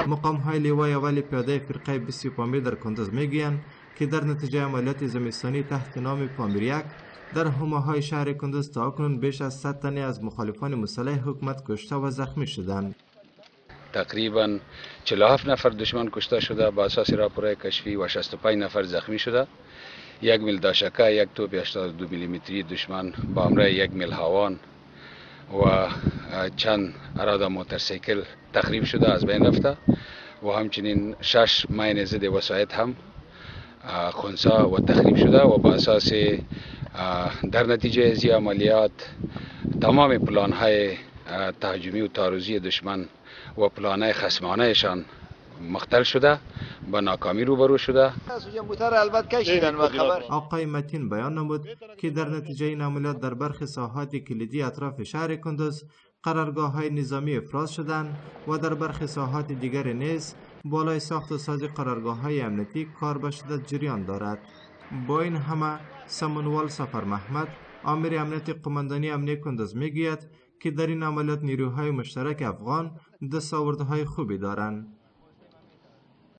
مقام های لیوای اول پیاده فرقه 25 در کندز میگویند که در نتیجه عملیات زمستانی تحت نام پامیر یک در حومه‌های شهر کندز تاکنون بیش از 100 تن از مخالفان مسلح حکومت کشته و زخمی شدند. تقریبا 47 نفر دشمن کشته شده با اساس راپورهای کشفی و 65 نفر زخمی شده. 1 میل داشکه، 1 توپ 82 میلیمتری دشمن با همراه 1 میل هاوان و چند اراده موتورسیکل تخریب شده، از بین رفته و همچنین 6 ماین ضد وسایط هم خنثی و تخریب شده و با اساس در نتیجه از عملیات تمام پلان های تهاجمی و تعرضی دشمن و پلان های خصمانهشان مختل شده، به ناکامی روبرو شده. آقای متین بیان نمود که در نتیجه این عملیات در برخی ساحات کلیدی اطراف شهر کندز قرارگاه های نظامی افراز شدند و در برخی ساحات دیگر نیز بالای ساخت و ساز قرارگاه های امنیتی کار به شدت جریان دارد. با این همه سمنوال سفر محمد آمر امنیت قماندانی امنیت کندز میگوید که در این عملیات نیروهای مشترک افغان دستاوردهای خوبی دارند.